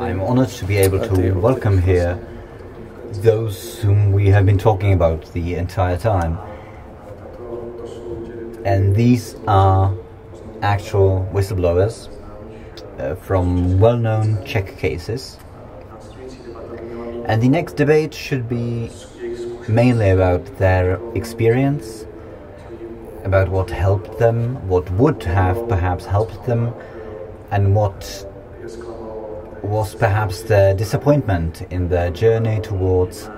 I'm honored to be able to welcome here those whom we have been talking about the entire time. And these are actual whistleblowers from well-known Czech cases. And the next debate should be mainly about their experience, about what helped them, what would have perhaps helped them, and what was perhaps the disappointment in their journey towards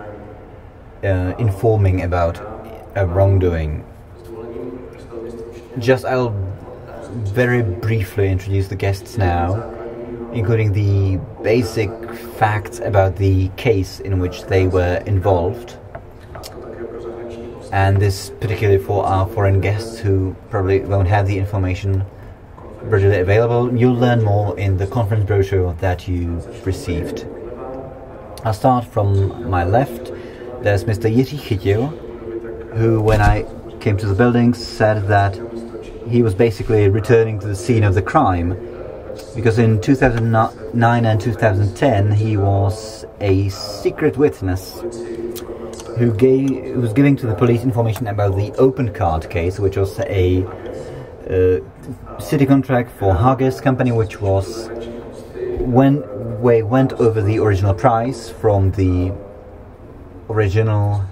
informing about a wrongdoing. I'll very briefly introduce the guests now, including the basic facts about the case in which they were involved. And this particularly for our foreign guests who probably won't have the information readily available. You'll learn more in the conference brochure that you received. I'll start from my left. There's Mr. Jiří Chytil, who, when I came to the building, said that he was basically returning to the scene of the crime, because in 2009 and 2010 he was a secret witness who was giving to the police information about the Open Card case, which was a city contract for Hager's company, which was when we went over the original price from the original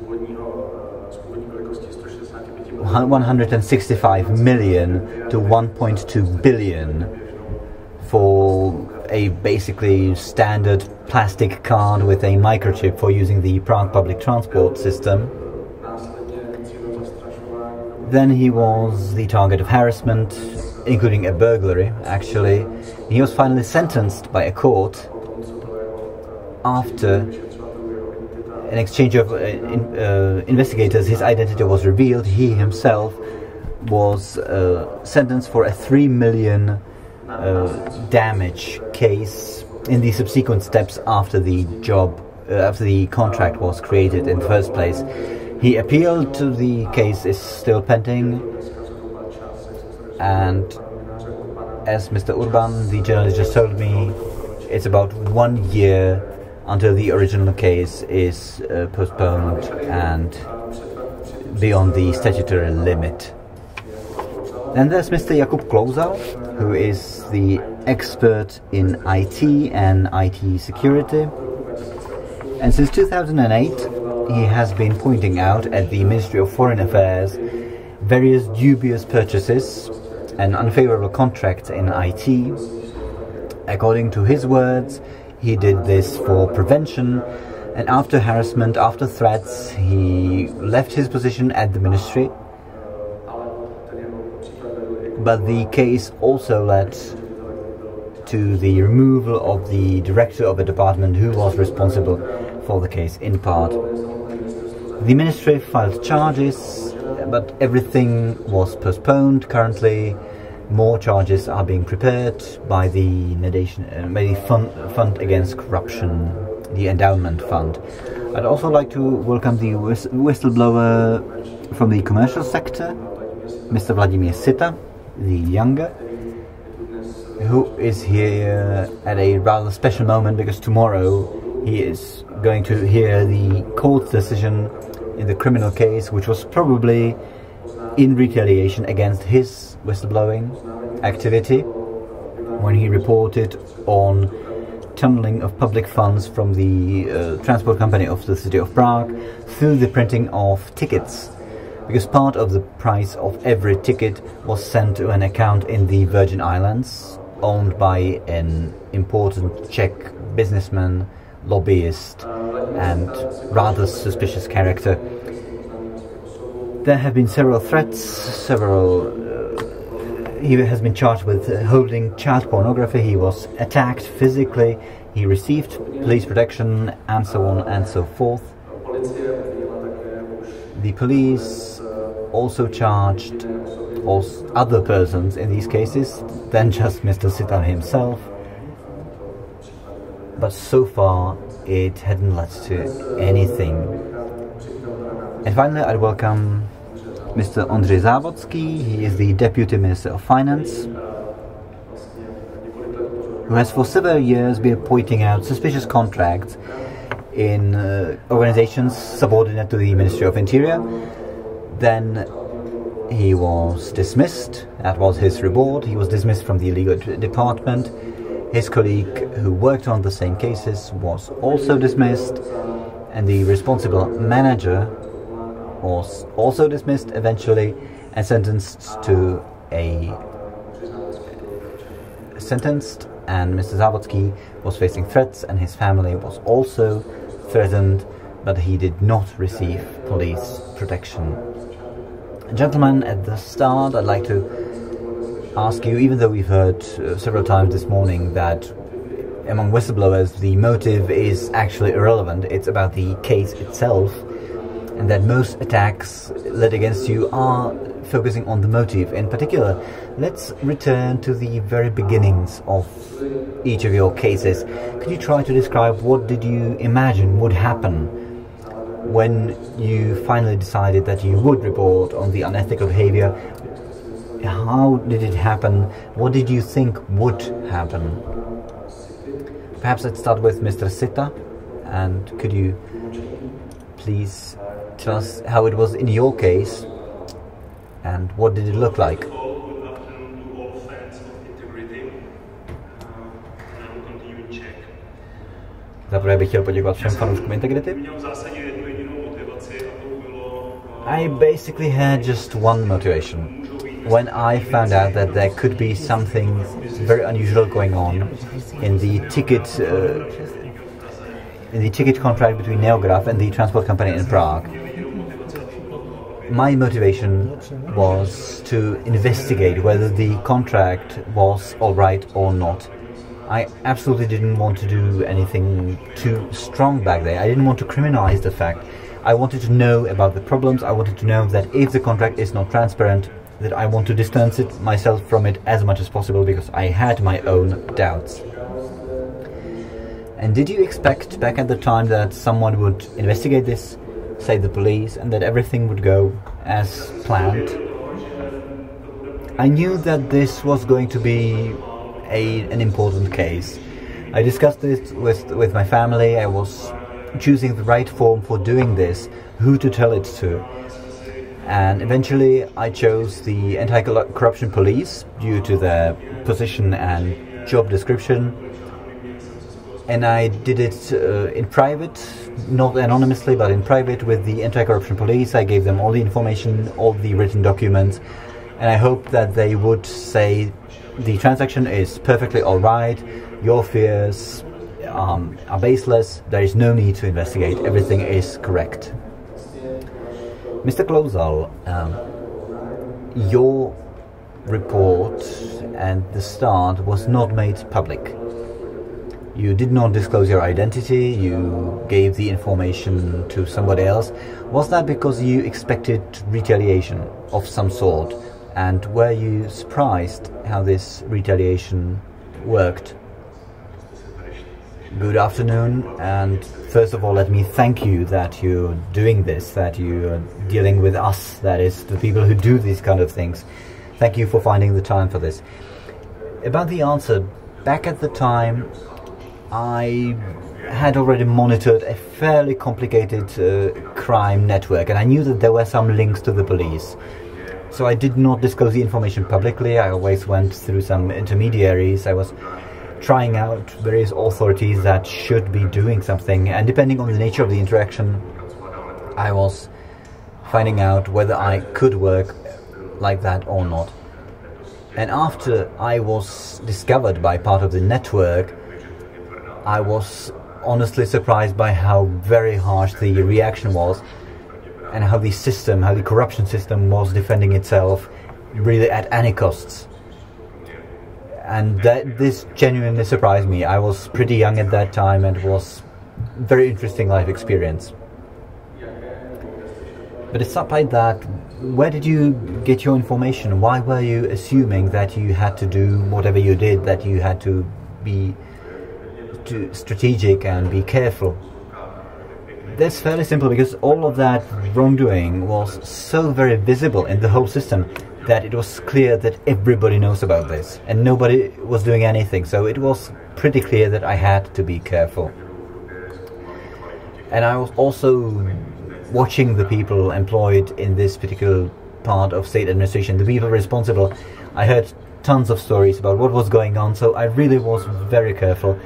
165 million to 1.2 billion for a basically standard plastic card with a microchip for using the Prague public transport system. Then he was the target of harassment, including a burglary, actually. He was finally sentenced by a court after an exchange of investigators. His identity was revealed. He himself was sentenced for a 3 million damage case in the subsequent steps after the contract was created in the first place. He appealed to the case, is still pending, and as Mr. Urban, the journalist, just told me, it's about 1 year until the original case is postponed and beyond the statutory limit. Then there's Mr. Jakub Klouzal, who is the expert in IT and IT security. And since 2008, he has been pointing out at the Ministry of Foreign Affairs various dubious purchases and unfavorable contracts in IT. According to his words, he did this for prevention, and after harassment, after threats, he left his position at the ministry. But the case also led to the removal of the director of the department who was responsible for the case in part. The ministry filed charges, but everything was postponed. Currently, more charges are being prepared by the Fund Against Corruption, the Endowment Fund. I'd also like to welcome the whistleblower from the commercial sector, Mr. Vladimír Sita, the younger, who is here at a rather special moment because tomorrow he is going to hear the court's decision in the criminal case, which was probably in retaliation against his whistleblowing activity when he reported on tunneling of public funds from the transport company of the city of Prague through the printing of tickets, because part of the price of every ticket was sent to an account in the Virgin Islands owned by an important Czech businessman, lobbyist and rather suspicious character. There have been several threats, he has been charged with holding child pornography, he was attacked physically, he received police protection, and so on and so forth. The police also charged other persons in these cases than just Mr. Sita himself, but so far it hadn't led to anything. And finally, I'd welcome Mr. Ondřej Závodský. He is the Deputy Minister of Finance. who has for several years been pointing out suspicious contracts in organizations subordinate to the Ministry of Interior. Then he was dismissed. That was his reward. He was dismissed from the legal department. His colleague who worked on the same cases was also dismissed, and the responsible manager was also dismissed eventually and sentenced, and Mr. Závodský was facing threats, and his family was also threatened, but he did not receive police protection. Gentlemen, at the start I'd like to ask you, even though we've heard several times this morning that among whistleblowers the motive is actually irrelevant, it's about the case itself, and that most attacks led against you are focusing on the motive. In particular, let's return to the very beginnings of each of your cases. Could you try to describe what did you imagine would happen when you finally decided that you would report on the unethical behavior? How did it happen? What did you think would happen? Perhaps let's start with Mr. Sita, and could you please tell us how it was in your case and what did it look like? Zaprvé bych chtěl poděkovat všem fanouškům Integrity. I basically had just one motivation. When I found out that there could be something very unusual going on in the ticket contract between Neograph and the transport company in Prague, my motivation was to investigate whether the contract was all right or not. I absolutely didn't want to do anything too strong back there. I didn't want to criminalize the fact. I wanted to know about the problems. I wanted to know that if the contract is not transparent, that I want to distance myself from it as much as possible, because I had my own doubts. And did you expect back at the time that someone would investigate this, say the police, and that everything would go as planned? I knew that this was going to be an important case. I discussed this with my family. I was choosing the right form for doing this, who to tell it to. And eventually I chose the anti-corruption police due to their position and job description. And I did it in private, not anonymously, but in private with the anti-corruption police. I gave them all the information, all the written documents, and I hoped that they would say the transaction is perfectly all right, your fears are baseless, there is no need to investigate, everything is correct. Mr. Klosal, your report and the start was not made public. You did not disclose your identity, you gave the information to somebody else. Was that because you expected retaliation of some sort? And were you surprised how this retaliation worked? Good afternoon, and first of all let me thank you that you're doing this, that you're dealing with us, that is, the people who do these kind of things. Thank you for finding the time for this. About the answer, back at the time I had already monitored a fairly complicated crime network, and I knew that there were some links to the police. So I did not disclose the information publicly. I always went through some intermediaries. I was trying out various authorities that should be doing something, and depending on the nature of the interaction, I was finding out whether I could work like that or not. And after I was discovered by part of the network, I was honestly surprised by how very harsh the reaction was, and how the system, how the corruption system was defending itself really at any costs. And this genuinely surprised me. I was pretty young at that time, and it was a very interesting life experience. But aside that, where did you get your information? Why were you assuming that you had to do whatever you did, that you had to be strategic and be careful? That's fairly simple, because all of that wrongdoing was so very visible in the whole system that it was clear that everybody knows about this and nobody was doing anything. So it was pretty clear that I had to be careful. And I was also watching the people employed in this particular part of state administration, the people responsible. I heard tons of stories about what was going on, so I really was very careful.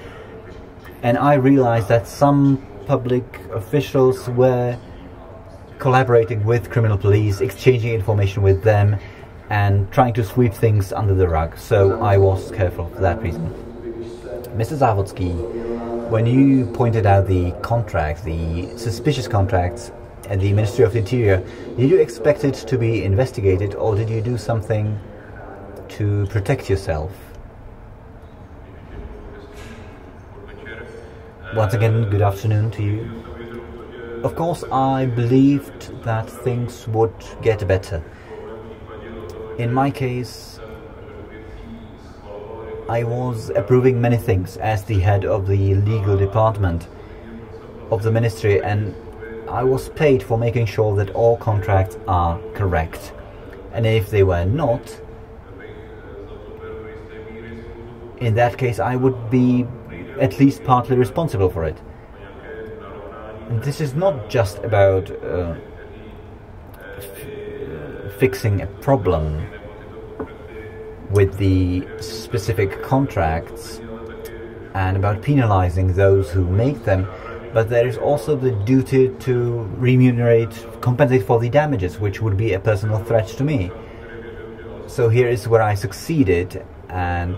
And I realized that some public officials were collaborating with criminal police, exchanging information with them, and trying to sweep things under the rug. So I was careful for that reason. Mr. Závodský, when you pointed out the contracts, the suspicious contracts at the Ministry of the Interior, did you expect it to be investigated, or did you do something to protect yourself? Once again, good afternoon to you. Of course, I believed that things would get better. In my case, I was approving many things as the head of the legal department of the ministry, and I was paid for making sure that all contracts are correct. And if they were not, in that case I would be at least partly responsible for it. And this is not just about fixing a problem with the specific contracts and about penalizing those who make them, but there is also the duty to compensate for the damages, which would be a personal threat to me. So here is where I succeeded, and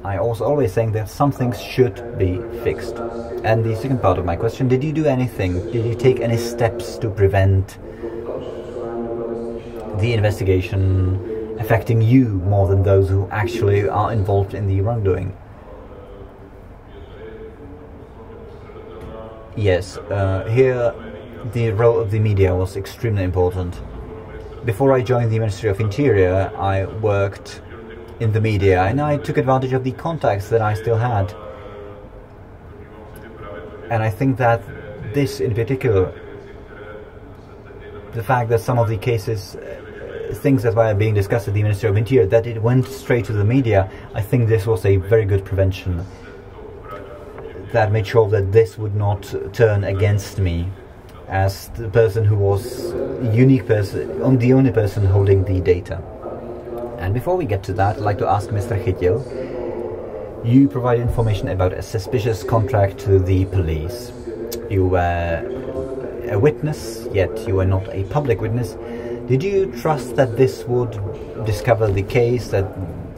I also always saying that some things should be fixed. And the second part of my question, did you do anything? Did you take any steps to prevent the investigation affecting you more than those who actually are involved in the wrongdoing? Yes, here the role of the media was extremely important. Before I joined the Ministry of Interior, I worked in the media, and I took advantage of the contacts that I still had. And I think that this in particular, the fact that some of the cases, things that were being discussed at the Ministry of Interior, that it went straight to the media, I think this was a very good prevention. That made sure that this would not turn against me as the person who was the only person holding the data. And before we get to that, I'd like to ask Mr. Chytil, you provide information about a suspicious contract to the police. You were a witness, yet you were not a public witness. Did you trust that this would discover the case,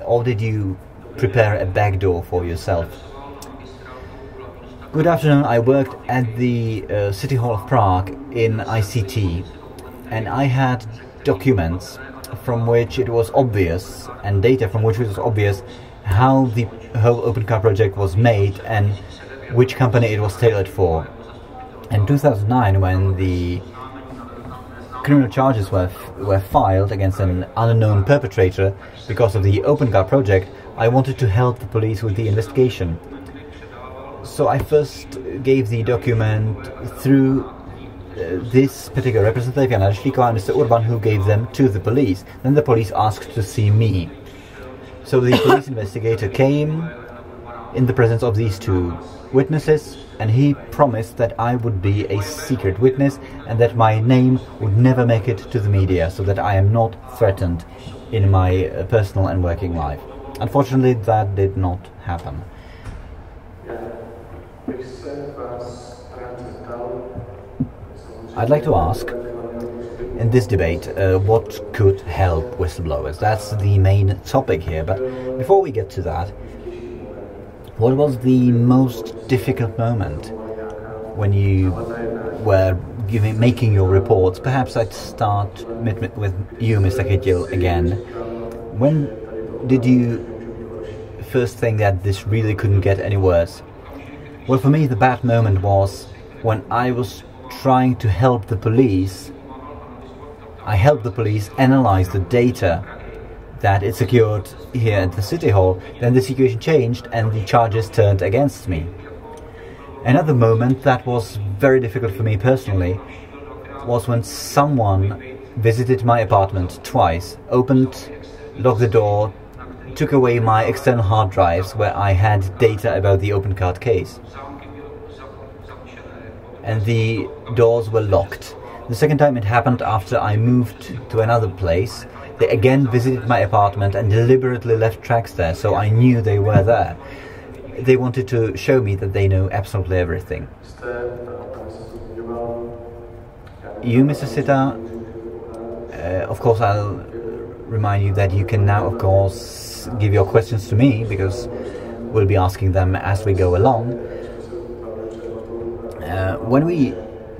or did you prepare a backdoor for yourself? Good afternoon. I worked at the City Hall of Prague in ICT, and I had documents from which it was obvious, and data from which it was obvious, how the whole Open Car project was made and which company it was tailored for. In 2009, when the criminal charges were filed against an unknown perpetrator because of the Open Car project, I wanted to help the police with the investigation. So I first gave the document through this particular representative, Jana Rychlíková and Mr. Urban, who gave them to the police. Then the police asked to see me. So the police investigator came in the presence of these two witnesses, and he promised that I would be a secret witness and that my name would never make it to the media, so that I am not threatened in my personal and working life. Unfortunately, that did not happen. I'd like to ask, in this debate, what could help whistleblowers? That's the main topic here, but before we get to that, what was the most difficult moment when you were making your reports? Perhaps I'd start with you, Mr. Chytil, again. When did you first think that this really couldn't get any worse? Well, for me, the bad moment was when I was trying to help the police. I helped the police analyze the data that it secured here at the City Hall. Then the situation changed and the charges turned against me. Another moment that was very difficult for me personally was when someone visited my apartment twice, opened, locked the door, took away my external hard drives where I had data about the open card case. And the doors were locked. The second time it happened after I moved to another place. They again visited my apartment and deliberately left tracks there, so I knew they were there. They wanted to show me that they know absolutely everything. You, Mr. Sita, of course I'll remind you that you can now, of course, give your questions to me, because we'll be asking them as we go along. When we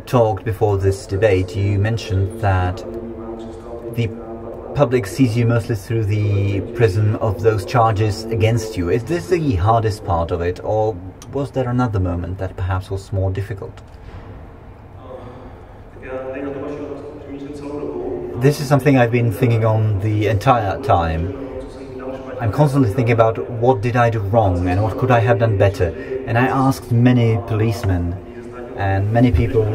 talked before this debate, you mentioned that the public sees you mostly through the prism of those charges against you. Is this the hardest part of it, or was there another moment that perhaps was more difficult? This is something I've been thinking on the entire time. I'm constantly thinking about what did I do wrong and what could I have done better. And I asked many policemen and many people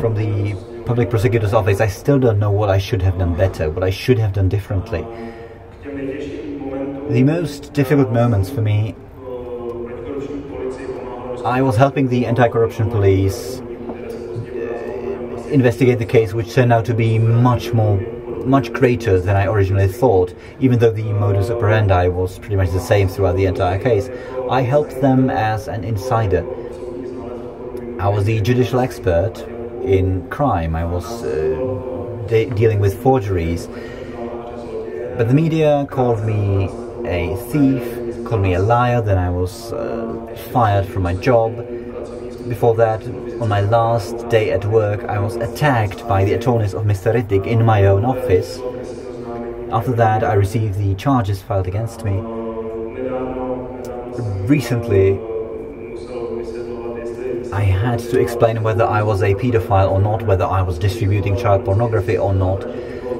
from the public prosecutor's office. I still don't know what I should have done better, what I should have done differently. The most difficult moments for me, I was helping the anti-corruption police investigate the case, which turned out to be much greater than I originally thought, even though the modus operandi was pretty much the same throughout the entire case. I helped them as an insider. I was the judicial expert in crime. I was dealing with forgeries. But the media called me a thief, called me a liar, then I was fired from my job. Before that, on my last day at work, I was attacked by the attorneys of Mr. Rittig in my own office. After that, I received the charges filed against me. Recently, I had to explain whether I was a pedophile or not, whether I was distributing child pornography or not.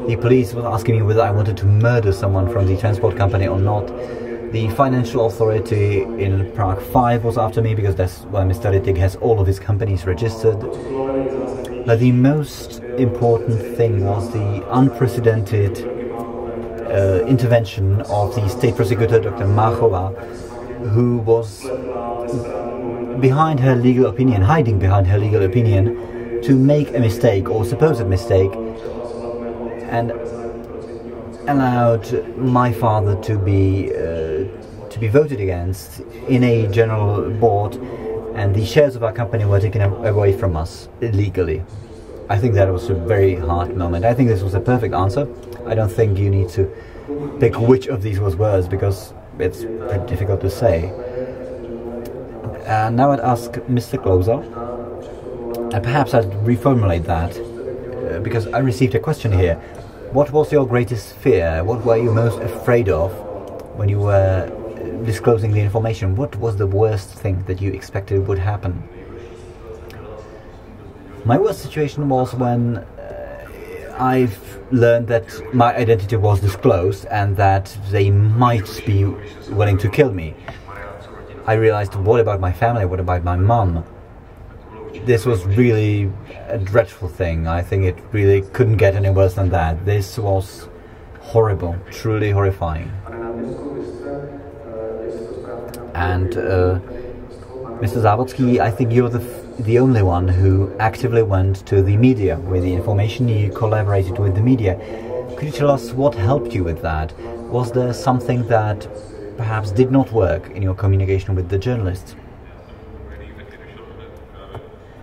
The police was asking me whether I wanted to murder someone from the transport company or not. The financial authority in Prague 5 was after me, because that's where Mr. Rittig has all of his companies registered. But the most important thing was the unprecedented intervention of the state prosecutor, Dr. Machova, who was behind her legal opinion, hiding behind her legal opinion, to make a mistake, or supposed mistake, and allowed my father to be voted against in a general board, and the shares of our company were taken away from us illegally. I think that was a very hard moment. I think this was a perfect answer. I don't think you need to pick which of these was worse, because it's pretty difficult to say. Now I'd ask Mr. Klauser, and perhaps I'd reformulate that, because I received a question here. What was your greatest fear? What were you most afraid of when you were disclosing the information? What was the worst thing that you expected would happen? My worst situation was when I've learned that my identity was disclosed and that they might be willing to kill me. I realized, what about my family? What about my mom? This was really a dreadful thing. I think it really couldn't get any worse than that. This was horrible, truly horrifying. And Mr. Závodský, I think you're the only one who actively went to the media with the information. You collaborated with the media. Could you tell us what helped you with that? Was there something that perhaps did not work in your communication with the journalists?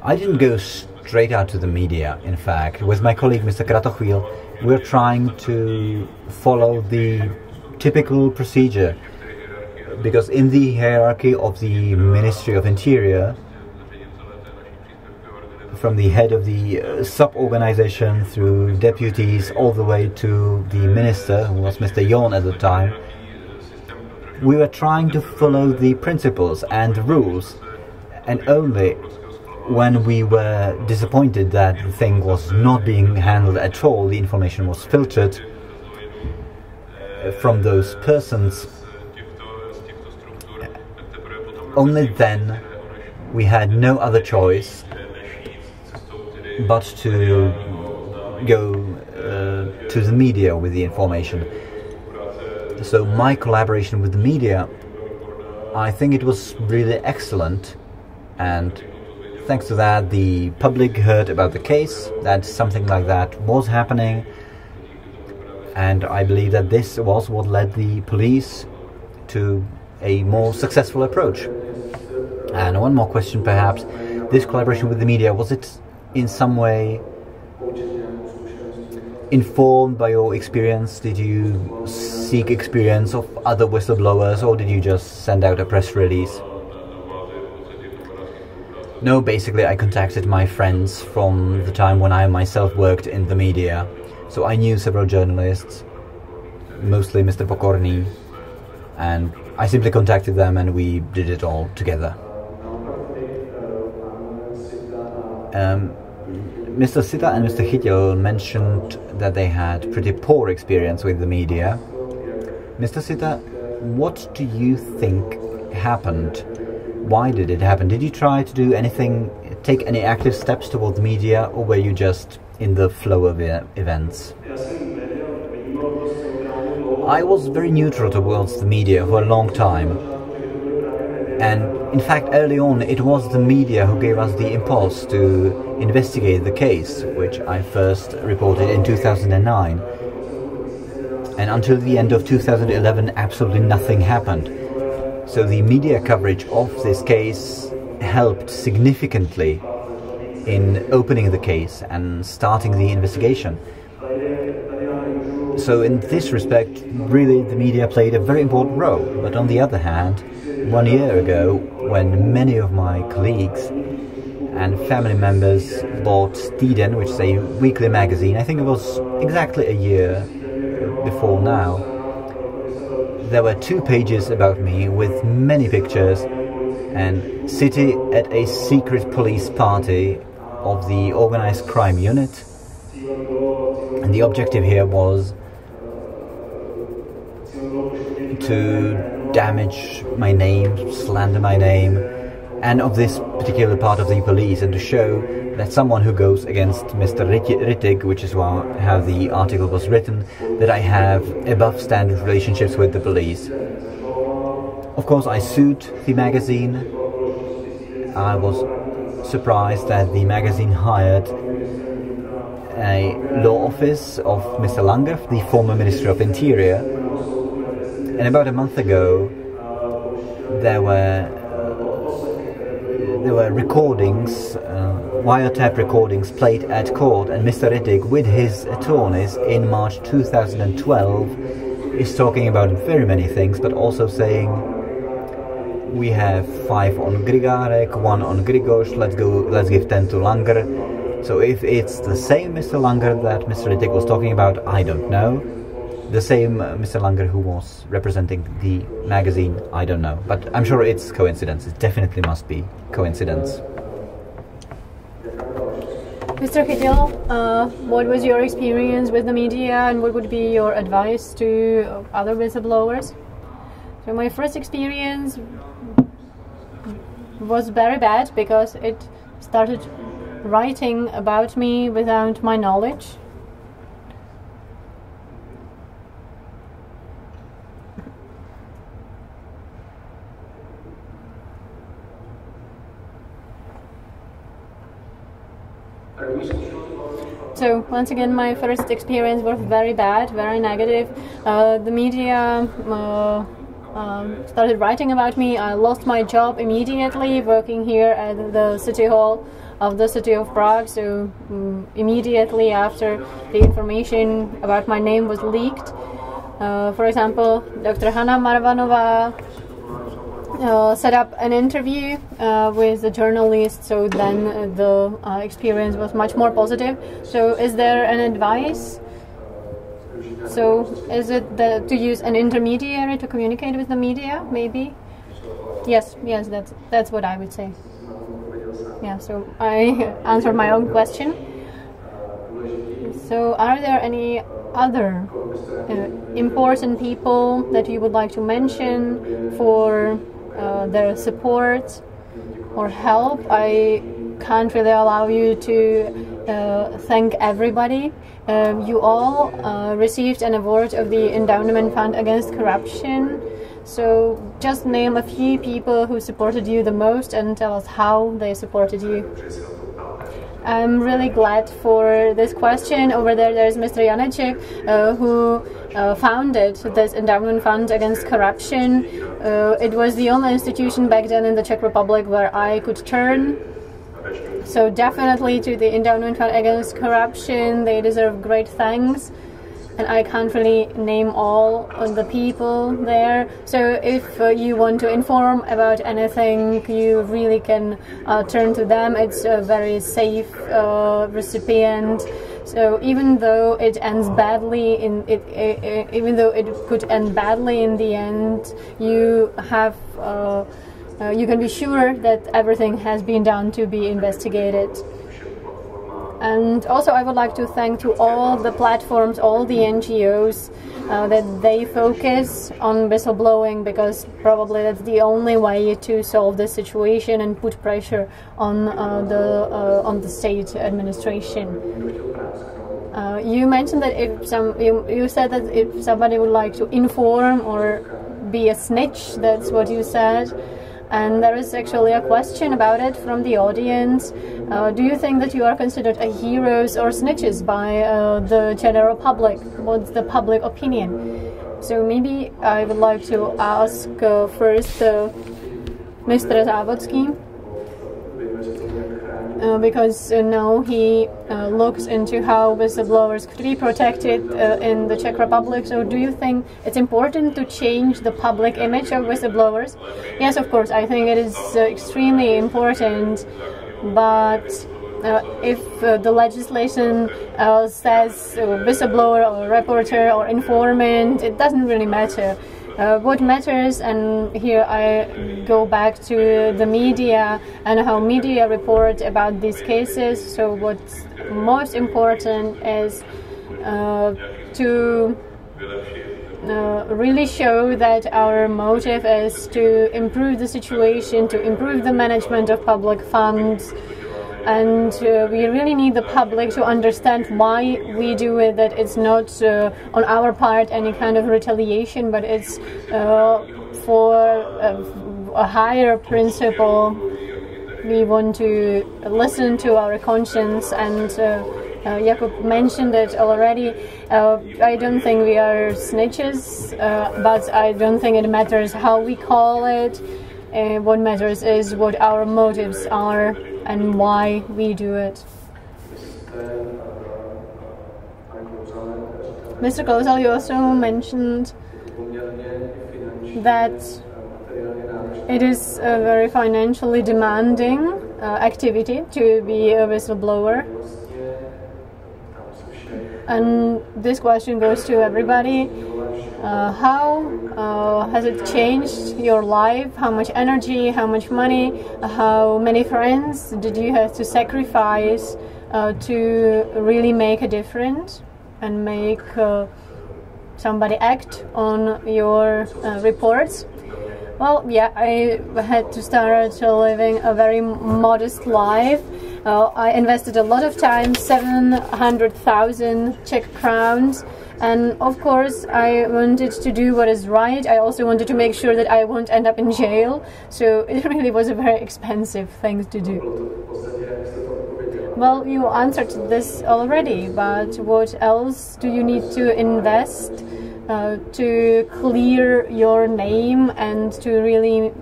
I didn't go straight out to the media, in fact. With my colleague, Mr. Kratochvíl, we're trying to follow the typical procedure, because in the hierarchy of the Ministry of Interior, from the head of the sub-organization through deputies all the way to the minister, who was Mr. Jon at the time, we were trying to follow the principles and rules, and only when we were disappointed that the thing was not being handled at all, the information was filtered from those persons, only then we had no other choice but to go to the media with the information. So my collaboration with the media, I think it was really excellent, and thanks to that the public heard about the case, that something like that was happening, and I believe that this was what led the police to a more successful approach. And one more question perhaps, this collaboration with the media, was it in some way informed by your experience? Did you seek experience of other whistleblowers, or did you just send out a press release? No, basically I contacted my friends from the time when I myself worked in the media. So I knew several journalists, mostly Mr. Pokorny, and I simply contacted them and we did it all together. Mr. Sita and Mr. Chytil mentioned that they had pretty poor experience with the media. Mr. Sita, what do you think happened? Why did it happen? Did you try to do anything, take any active steps toward the media, or were you just in the flow of events? I was very neutral towards the media for a long time. And in fact, early on, it was the media who gave us the impulse to investigate the case, which I first reported in 2009. And until the end of 2011, absolutely nothing happened. So the media coverage of this case helped significantly in opening the case and starting the investigation. So in this respect, really the media played a very important role. But on the other hand, 1 year ago, when many of my colleagues and family members bought Tiden, which is a weekly magazine, I think it was exactly a year before now, there were 2 pages about me with many pictures and sitting at a secret police party of the organized crime unit. And the objective here was to damage my name, slander my name, and of this particular part of the police, and to show that someone who goes against Mr. Rittig, which is how the article was written, that I have above standard relationships with the police. Of course, I sued the magazine. I was surprised that the magazine hired a law office of Mr. Langer, the former Minister of Interior. And about a month ago, there were recordings, wiretap recordings played at court, and Mr. Rittig, with his attorneys in March 2012, is talking about very many things, but also saying, we have 5 on Grigarek, 1 on Grigos, let's give 10 to Langer. So if it's the same Mr. Langer that Mr. Rittig was talking about, I don't know. The same Mr. Langer who was representing the magazine, I don't know. But I'm sure it's coincidence. It definitely must be coincidence. Mr. Chytil, what was your experience with the media, and what would be your advice to other whistleblowers? So my first experience was very bad because it started writing about me without my knowledge. So once again, my first experience was very bad, very negative. The media started writing about me. I lost my job immediately, working here at the City Hall of the City of Prague. So immediately after the information about my name was leaked, for example, Dr. Hanna Marvanova set up an interview with the journalist, so then the experience was much more positive. So is there an advice? So is it to use an intermediary to communicate with the media, maybe? Yes, that's what I would say. Yeah, so I answered my own question. So are there any other important people that you would like to mention for their support or help? I can't really allow you to thank everybody. You all received an award of the Endowment Fund Against Corruption. So just name a few people who supported you the most and tell us how they supported you. I'm really glad for this question. Over there's Mr. Janeček, who founded this Endowment Fund Against Corruption. It was the only institution back then in the Czech Republic where I could turn. So definitely to the Endowment Fund Against Corruption, they deserve great thanks. And I can't really name all of the people there. So if you want to inform about anything, you really can turn to them. It's a very safe recipient. So even though it ends badly, even though it could end badly in the end, you have you can be sure that everything has been done to be investigated. And also I would like to thank to all the platforms, all the NGOs, that they focus on whistleblowing, because probably that's the only way to solve the situation and put pressure on the state administration. You mentioned that you said that if somebody would like to inform or be a snitch, that's what you said. And there is actually a question about it from the audience. Do you think that you are considered a heroes or snitches by the general public? What's the public opinion? So maybe I would like to ask first Mr. Závodský, because now he looks into how whistleblowers could be protected in the Czech Republic. So do you think it's important to change the public image of whistleblowers? Yes, of course, I think it is extremely important, but if the legislation says whistleblower or reporter or informant, it doesn't really matter. What matters, and here I go back to the media and how media report about these cases. So what's most important is to really show that our motive is to improve the situation, to improve the management of public funds. And we really need the public to understand why we do it, that it's not on our part any kind of retaliation, but it's for a higher principle. We want to listen to our conscience, and Jakub mentioned it already. I don't think we are snitches, but I don't think it matters how we call it. What matters is what our motives are and why we do it. Mr. Kozal, you also mentioned that it is a very financially demanding activity to be a whistleblower. And this question goes to everybody. How has it changed your life? How much energy, how much money, how many friends did you have to sacrifice to really make a difference and make somebody act on your reports? Well, yeah, I had to start living a very modest life. I invested a lot of time, 700,000 Czech crowns. And of course, I wanted to do what is right. I also wanted to make sure that I won't end up in jail. So it really was a very expensive thing to do. Well, you answered this already, but what else do you need to invest to clear your name and to really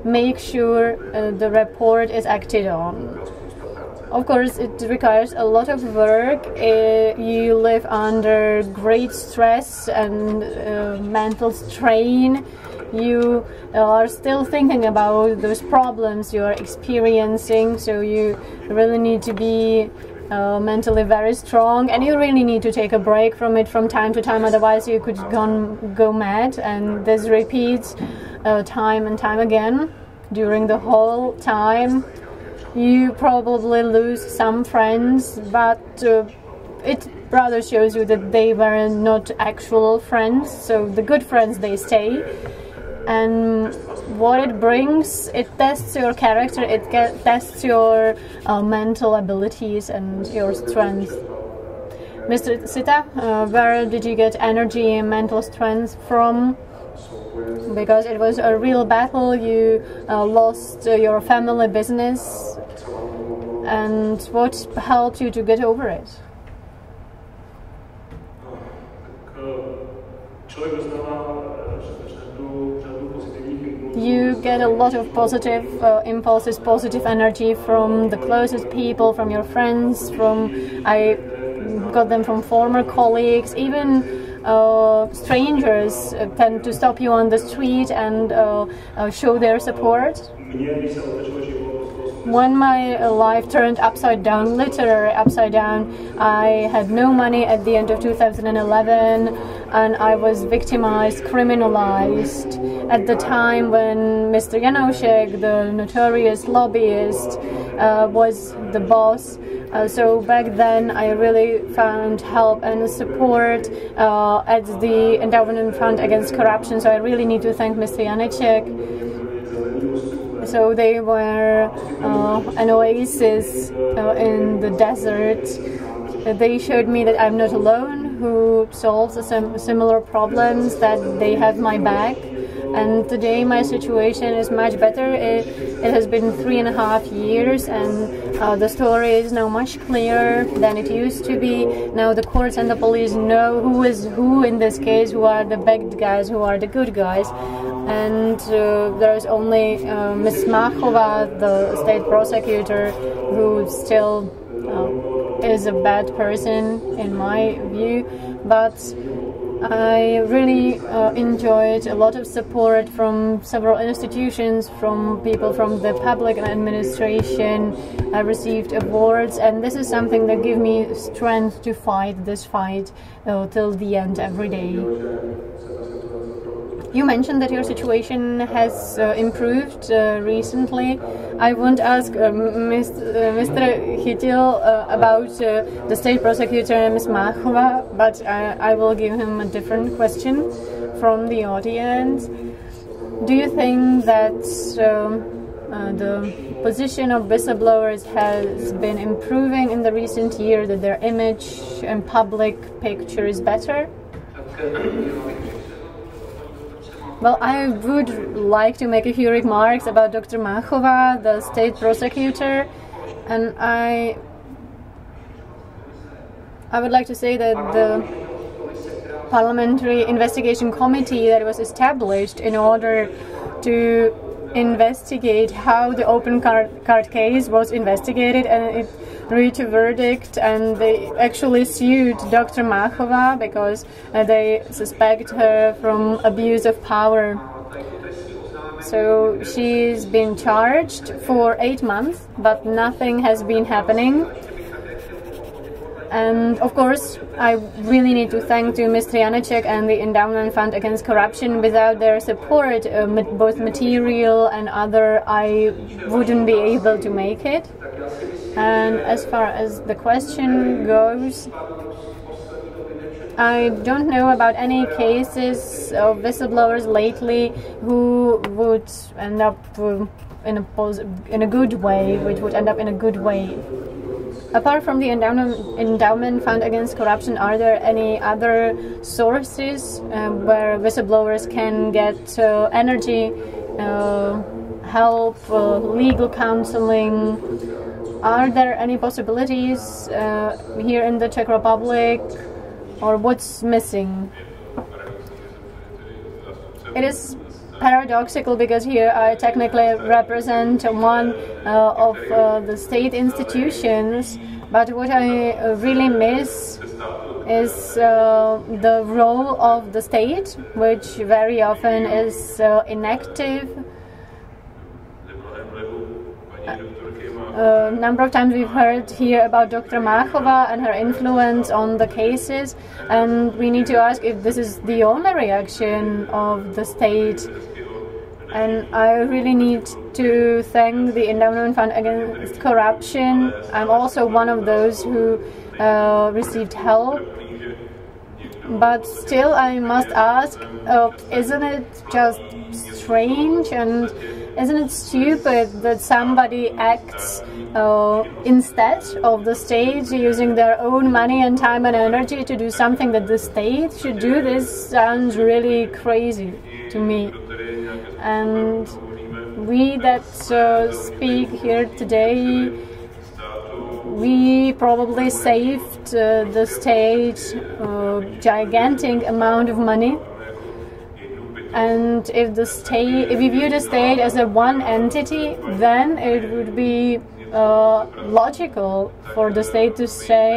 make sure the report is acted on? Of course, it requires a lot of work. You live under great stress and mental strain. You are still thinking about those problems you are experiencing, so you really need to be mentally very strong, and you really need to take a break from it from time to time, otherwise you could go mad. And this repeats time and time again during the whole time. You probably lose some friends, but it rather shows you that they were not actual friends, so the good friends, they stay. And what it brings. It tests your character, it tests your mental abilities and your strength. Mr. Sita, where did you get energy and mental strength from? Because it was a real battle. You lost your family business, and what helped you to get over it? You get a lot of positive impulses, positive energy from the closest people, from your friends, I got them from former colleagues, even strangers tend to stop you on the street and show their support. When my life turned upside down, literally upside down, I had no money at the end of 2011, and I was victimized, criminalized. At the time when Mr. Janošek, the notorious lobbyist, was the boss. So back then I really found help and support at the Endowment Fund Against Corruption, so I really need to thank Mr. Janošek. So they were an oasis in the desert. They showed me that I'm not alone, who solves similar problems, that they have my back. And today my situation is much better. It has been 3.5 years, and the story is now much clearer than it used to be. Now the courts and the police know who is who in this case, who are the bad guys, who are the good guys. And there's only Ms. Machova, the state prosecutor, who still is a bad person in my view. But I really enjoyed a lot of support from several institutions, from people from the public administration. I received awards, and this is something that gives me strength to fight this fight till the end every day. You mentioned that your situation has improved recently. I won't ask Mr. Chytil about the state prosecutor, Ms. Machova, but I will give him a different question from the audience. Do you think that the position of whistleblowers has been improving in the recent year, that their image and public picture is better? Well, I would like to make a few remarks about Dr. Machova, the state prosecutor, and I would like to say that the parliamentary investigation committee that was established in order to investigate how the open card case was investigated, and it reached a verdict, and they actually sued Dr. Machova because they suspect her from abuse of power. So she's been charged for 8 months, but nothing has been happening. And of course, I really need to thank Mr. Janošek and the Endowment Fund Against Corruption. Without their support, both material and other, I wouldn't be able to make it. And as far as the question goes, I don't know about any cases of whistleblowers lately who would end up in a good way, which would end up in a good way. Apart from the Endowment Fund Against Corruption, are there any other sources where whistleblowers can get energy, help, legal counseling? Are there any possibilities here in the Czech Republic, or what's missing? It is paradoxical because here I technically represent one of the state institutions, but what I really miss is the role of the state, which very often is inactive. A number of times we've heard here about Dr. Machova and her influence on the cases, and we need to ask if this is the only reaction of the state. And I really need to thank the Endowment Fund Against Corruption. I'm also one of those who received help. But still I must ask, isn't it just strange, and isn't it stupid that somebody acts instead of the state, using their own money and time and energy to do something that the state should do? This sounds really crazy to me. And we that speak here today, we probably saved the state a gigantic amount of money. And if we view the state as a one entity, then it would be logical for the state to say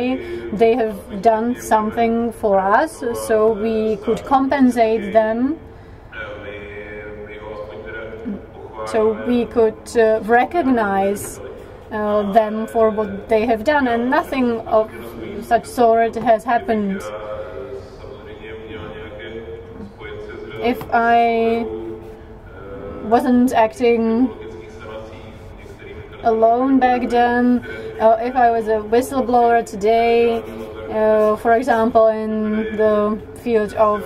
they have done something for us, so we could compensate them, so we could recognize them for what they have done, and nothing of such sort has happened. If I wasn't acting alone back then, if I was a whistleblower today, for example in the field of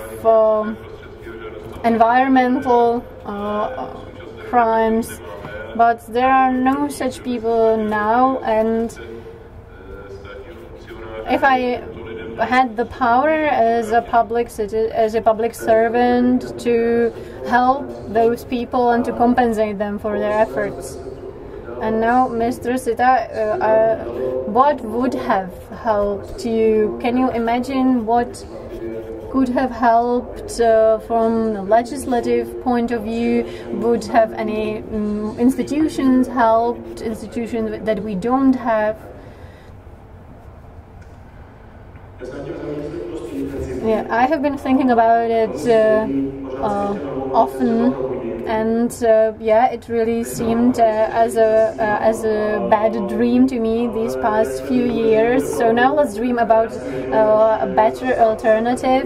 environmental crimes, but there are no such people now, and if I had the power as a public servant to help those people and to compensate them for their efforts. And now, Mr. Sita, what would have helped you? Can you imagine what could have helped from the legislative point of view? Would have any institutions helped, institutions that we don't have? Yeah, I have been thinking about it often, and yeah, it really seemed as a bad dream to me these past few years. So now let's dream about a better alternative.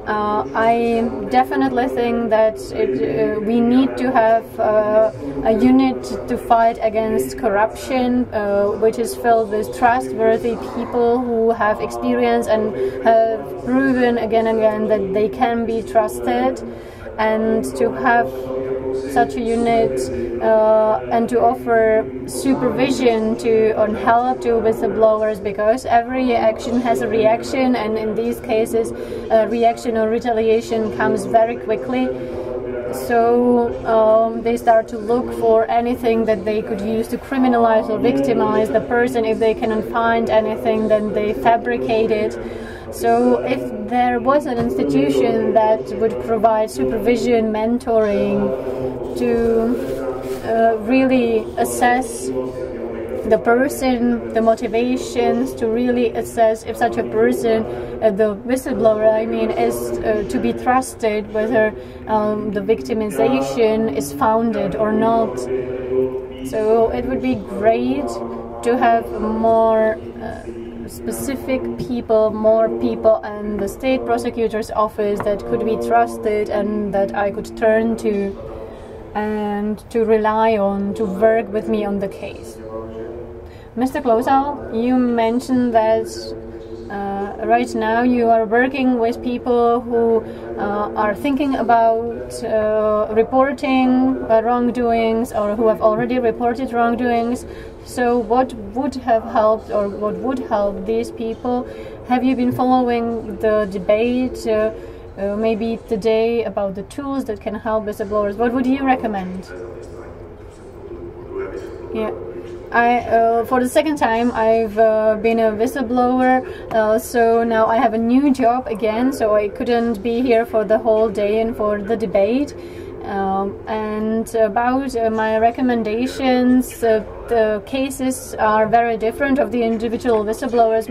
I definitely think that we need to have a unit to fight against corruption, which is filled with trustworthy people who have experience and have proven again and again that they can be trusted, and to have such a unit and to offer supervision and help to whistleblowers, because every action has a reaction, and in these cases reaction or retaliation comes very quickly. So they start to look for anything that they could use to criminalize or victimize the person. If they cannot find anything, then they fabricate it. So if there was an institution that would provide supervision, mentoring, to really assess the person, the motivations, to really assess if such a person, the whistleblower, I mean, is to be trusted, whether the victimization is founded or not. So it would be great to have more specific people, more people in the state prosecutor's office that could be trusted and that I could turn to and to rely on to work with me on the case. Mr. Klosal, you mentioned that right now you are working with people who are thinking about reporting wrongdoings, or who have already reported wrongdoings. So what would have helped, or what would help these people? Have you been following the debate maybe today about the tools that can help whistleblowers? What would you recommend? Yeah. For the second time I've been a whistleblower, so now I have a new job again, so I couldn't be here for the whole day and for the debate. And about my recommendations, the cases are very different of the individual whistleblowers.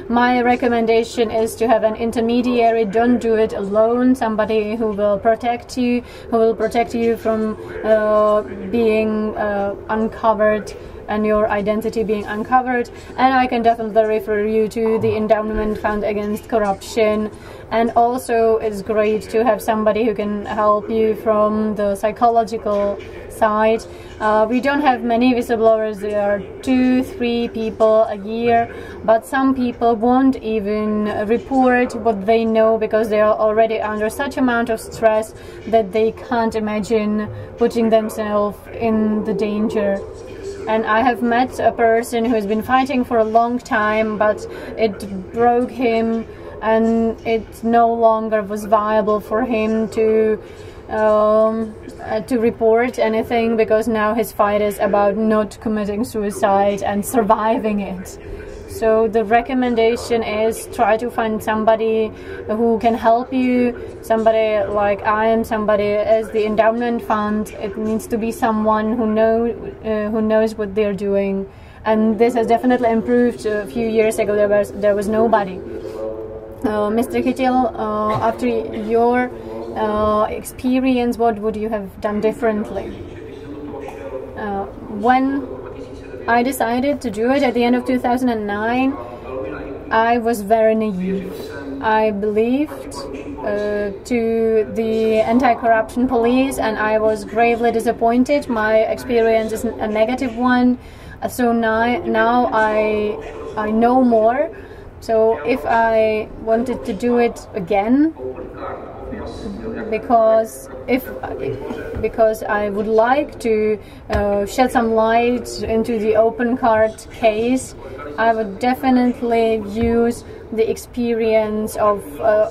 My recommendation is to have an intermediary. Don't do it alone. Somebody who will protect you, from being uncovered and your identity being uncovered. And I can definitely refer you to the Endowment Fund Against Corruption. And also it's great to have somebody who can help you from the psychological suicide. We don't have many whistleblowers. There are 2-3 people a year, but some people won't even report what they know because they are already under such amount of stress that they can't imagine putting themselves in the danger. And I have met a person who has been fighting for a long time, but it broke him and it no longer was viable for him to report anything, because now his fight is about not committing suicide and surviving it. So the recommendation is try to find somebody who can help you, somebody like I am, somebody as the endowment fund. It needs to be someone who knows what they're doing, and this has definitely improved. A few years ago there was nobody. Mr. Chytil, after your experience, what would you have done differently? When I decided to do it at the end of 2009, I was very naive. I believed to the anti-corruption police, and I was gravely disappointed. My experience is a negative one, so now I know more. So if I wanted to do it again, because I would like to shed some light into the open card case, I would definitely use the experience of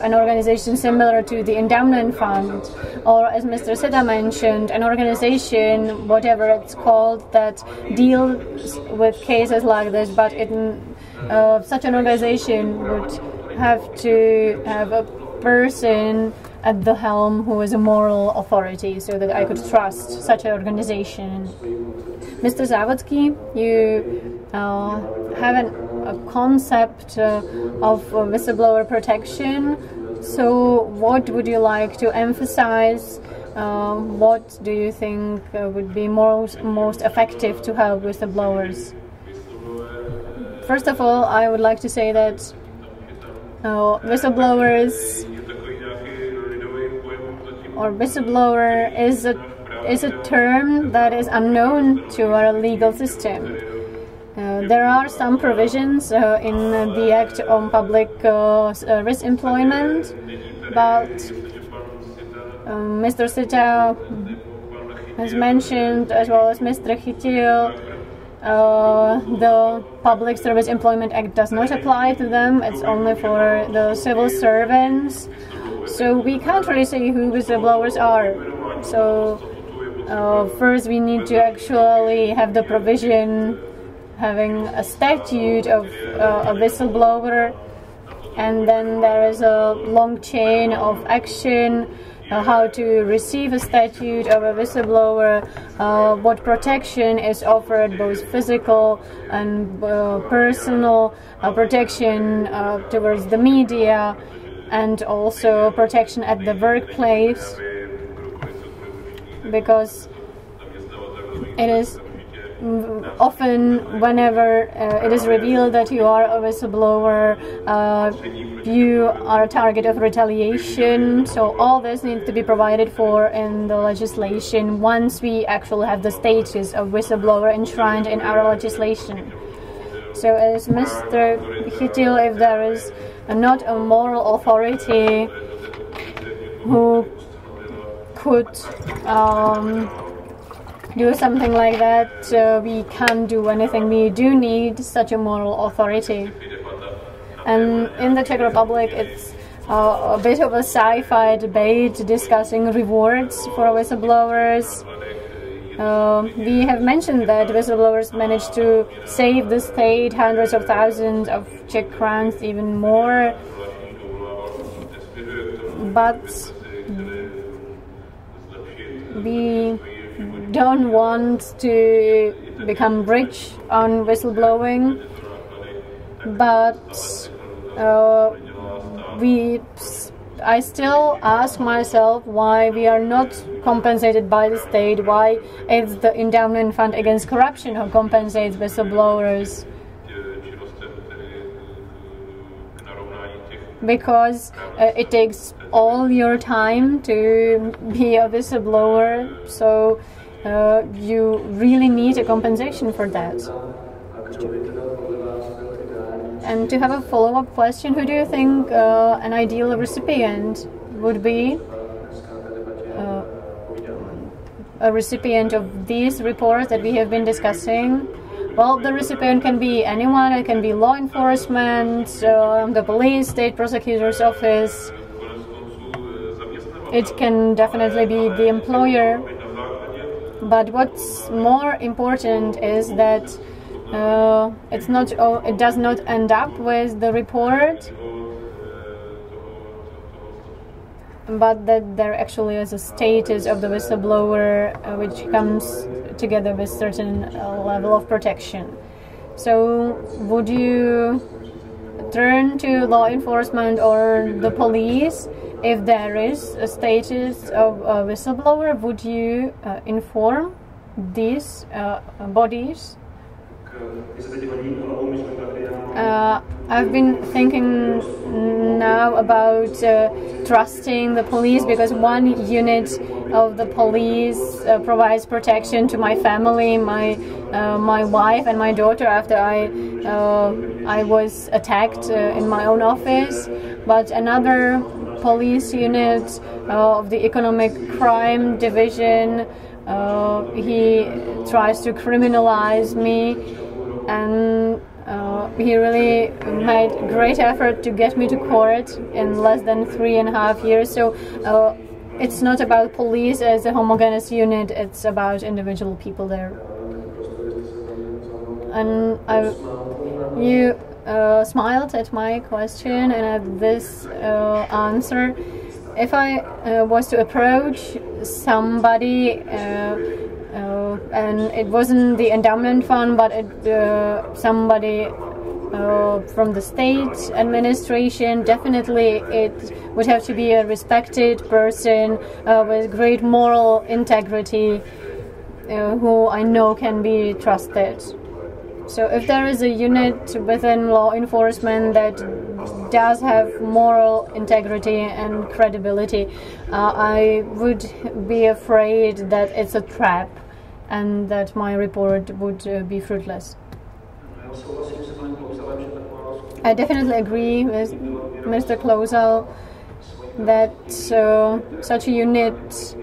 an organization similar to the endowment fund, or as Mr. Seta mentioned, an organization, whatever it's called, that deals with cases like this. But such an organization would have to have a person at the helm who is a moral authority, so that I could trust such an organization. Mr. Závodský, you have a concept of whistleblower protection. So what would you like to emphasize? What do you think would be most effective to help whistleblowers? First of all, I would like to say that whistleblowers, or whistleblower, is a term that is unknown to our legal system. There are some provisions in the Act on Public Service Employment, but Mr. Sita has mentioned, as well as Mr. Chytil, the Public Service Employment Act does not apply to them. It's only for the civil servants. So we can't really say who whistleblowers are. So first we need to actually have the provision having a statute of a whistleblower, and then there is a long chain of action, how to receive a statute of a whistleblower, what protection is offered, both physical and personal protection towards the media, and also protection at the workplace, because it is often, whenever it is revealed that you are a whistleblower, you are a target of retaliation. So all this needs to be provided for in the legislation once we actually have the status of whistleblower enshrined in our legislation. So as Mr. Chytil, if there is not a moral authority who could do something like that, we can't do anything. We do need such a moral authority. And in the Czech Republic, it's a bit of a sci-fi debate discussing rewards for whistleblowers. We have mentioned that whistleblowers managed to save the state hundreds of thousands of Czech crowns, even more. But we don't want to become rich on whistleblowing, but I still ask myself why we are not compensated by the state, why it's the endowment fund against corruption who compensates whistleblowers. Because it takes all your time to be a whistleblower, so you really need a compensation for that. And to have a follow-up question, who do you think an ideal recipient would be? A recipient of these reports that we have been discussing? Well, the recipient can be anyone. It can be law enforcement, the police, state prosecutor's office. It can definitely be the employer. But what's more important is that it does not end up with the report, but that there actually is a status of the whistleblower which comes together with certain level of protection. So would you turn to law enforcement or the police if there is a status of a whistleblower? Would you inform these bodies? I've been thinking now about trusting the police, because one unit of the police provides protection to my family, my wife and my daughter after I was attacked in my own office. But another police unit of the economic crime division, he tries to criminalize me, and he really made great effort to get me to court in less than 3.5 years. So it's not about police as a homogeneous unit, it's about individual people there. And you smiled at my question and at this answer. If I was to approach somebody and it wasn't the endowment fund, but somebody from the state administration, definitely it would have to be a respected person with great moral integrity, who I know can be trusted. So if there is a unit within law enforcement that does have moral integrity and credibility, I would be afraid that it's a trap and that my report would be fruitless. I definitely agree with Mr. Klosal that such a unit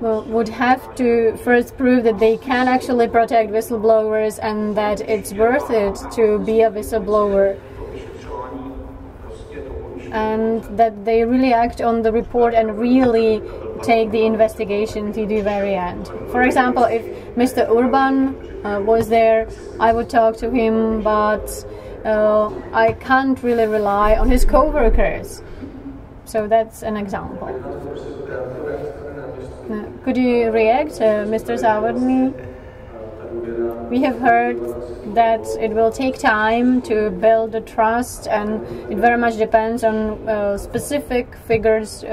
would have to first prove that they can actually protect whistleblowers and that it's worth it to be a whistleblower, and that they really act on the report and really take the investigation to the very end. For example, if Mr. Urban was there, I would talk to him, but I can't really rely on his co-workers. So that's an example. Could you react, Mr. Závodný? We have heard that it will take time to build the trust, and it very much depends on specific figures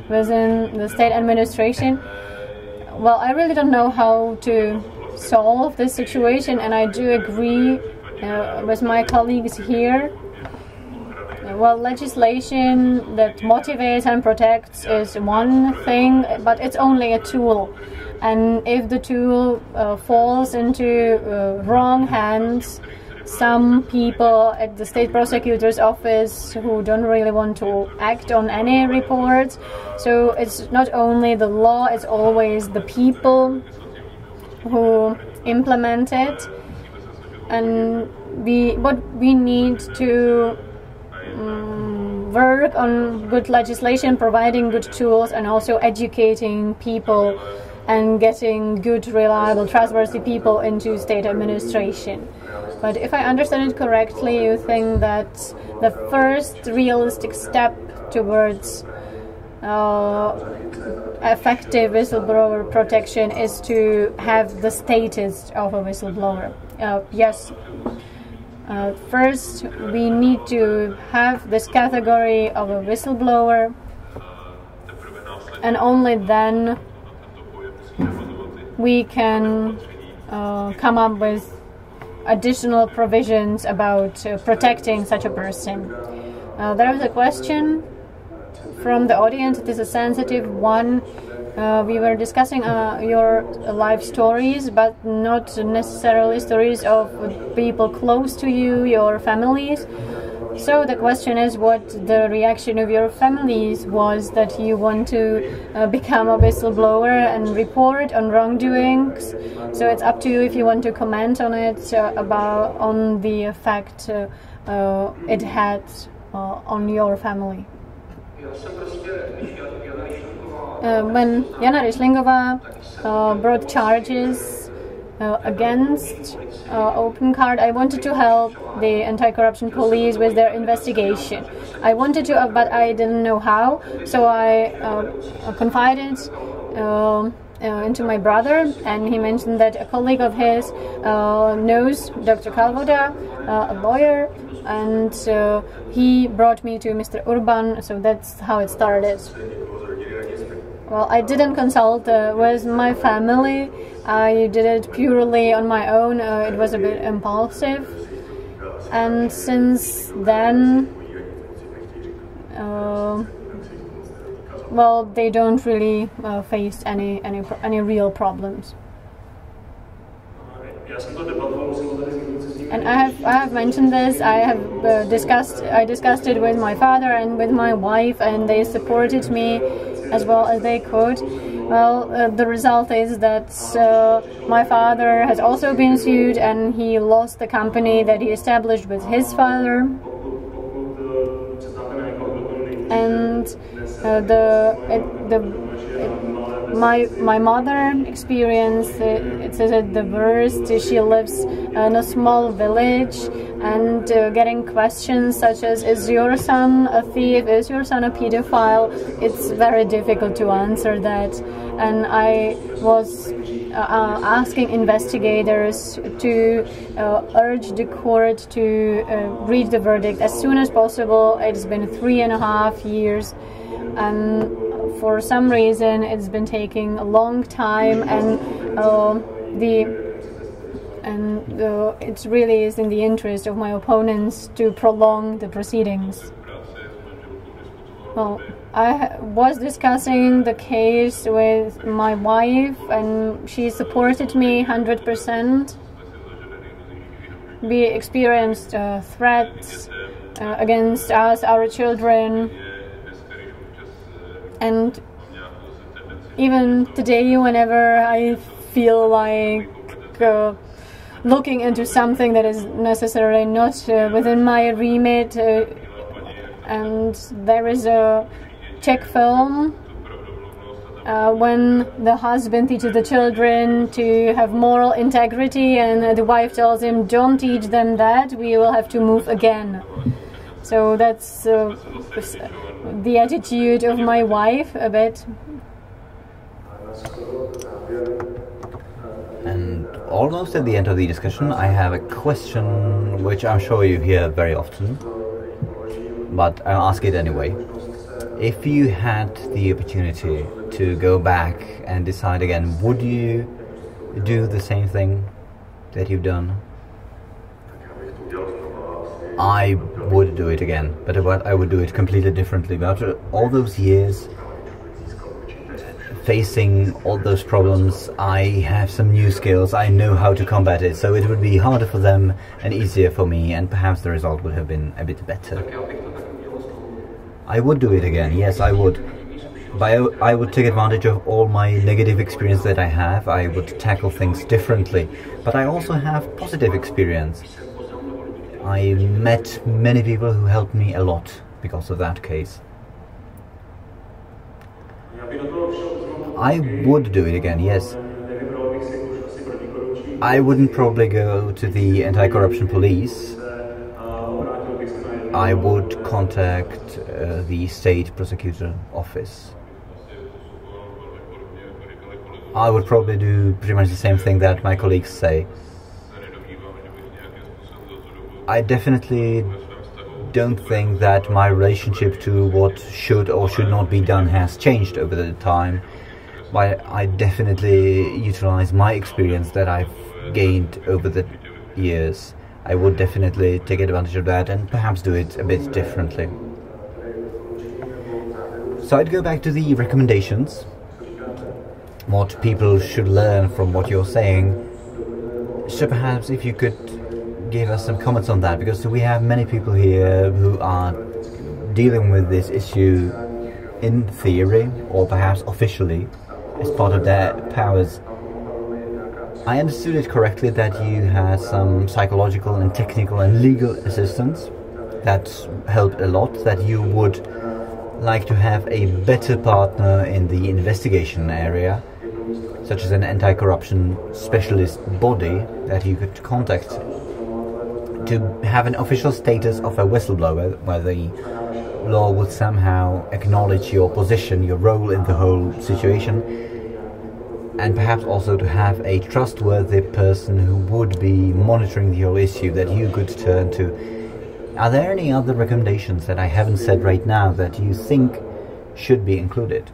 within the state administration. Well, I really don't know how to solve this situation, and I do agree with my colleagues here. Well, legislation that motivates and protects is one thing, but it's only a tool. And if the tool falls into wrong hands, some people at the state prosecutor's office who don't really want to act on any reports. So it's not only the law, it's always the people who implement it. And we need to work on good legislation, providing good tools, and also educating people and getting good, reliable, trustworthy people into state administration. But if I understand it correctly, you think that the first realistic step towards effective whistleblower protection is to have the status of a whistleblower. Yes. First, we need to have this category of a whistleblower, and only then we can come up with additional provisions about protecting such a person. There is a question from the audience. It is a sensitive one. we were discussing your life stories, but not necessarily stories of people close to you, your families. So the question is what the reaction of your families was that you want to become a whistleblower and report on wrongdoings. So it's up to you if you want to comment on it, on the effect it had on your family. When Jana Ryšlingová brought charges against Open Card, I wanted to help the anti-corruption police with their investigation. I wanted to, but I didn't know how, so I confided into my brother, and he mentioned that a colleague of his knows Dr. Kalvoda, a lawyer, and he brought me to Mr. Urban, so that's how it started. Well, I didn't consult with my family. I did it purely on my own. It was a bit impulsive, and since then, well, they don't really face any real problems. And I have mentioned this. I have discussed it with my father and with my wife, and they supported me as well as they could. Well, the result is that my father has also been sued, and he lost the company that he established with his father. And my mother experienced it's at the worst. She lives in a small village, and getting questions such as, is your son a thief, is your son a pedophile, it's very difficult to answer that. And I was asking investigators to urge the court to reach the verdict as soon as possible. It's been 3.5 years, and for some reason it's been taking a long time, and it really is in the interest of my opponents to prolong the proceedings. Well, I was discussing the case with my wife, and she supported me 100%. We experienced threats against us, our children, and even today, whenever I feel like looking into something that is necessarily not within my remit, and there is a Czech film when the husband teaches the children to have moral integrity, and the wife tells him, don't teach them that, we will have to move again. So that's the attitude of my wife a bit. And almost at the end of the discussion, I have a question which I'm sure you hear very often, but I'll ask it anyway. If you had the opportunity to go back and decide again, would you do the same thing that you've done? I would do it again, but I would do it completely differently. But after all those years facing all those problems, I have some new skills. I know how to combat it, so it would be harder for them and easier for me, and perhaps the result would have been a bit better. I would do it again, yes, I would. But I would take advantage of all my negative experience that I have. I would tackle things differently, but I also have positive experience. I met many people who helped me a lot because of that case. I would do it again, yes. I wouldn't probably go to the anti-corruption police. I would contact the state prosecutor office. I would probably do pretty much the same thing that my colleagues say. I definitely don't think that my relationship to what should or should not be done has changed over the time, but I definitely utilize my experience that I've gained over the years. I would definitely take advantage of that and perhaps do it a bit differently. So I'd go back to the recommendations. what people should learn from what you're saying. So perhaps if you could give us some comments on that, because we have many people here who are dealing with this issue in theory or perhaps officially as part of their powers. I understood it correctly that you had some psychological and technical and legal assistance that helped a lot, that you would like to have a better partner in the investigation area, such as an anti-corruption specialist body that you could contact to have an official status of a whistleblower, where the law would somehow acknowledge your position, your role in the whole situation, and perhaps also to have a trustworthy person who would be monitoring the whole issue that you could turn to. Are there any other recommendations that I haven't said right now that you think should be included?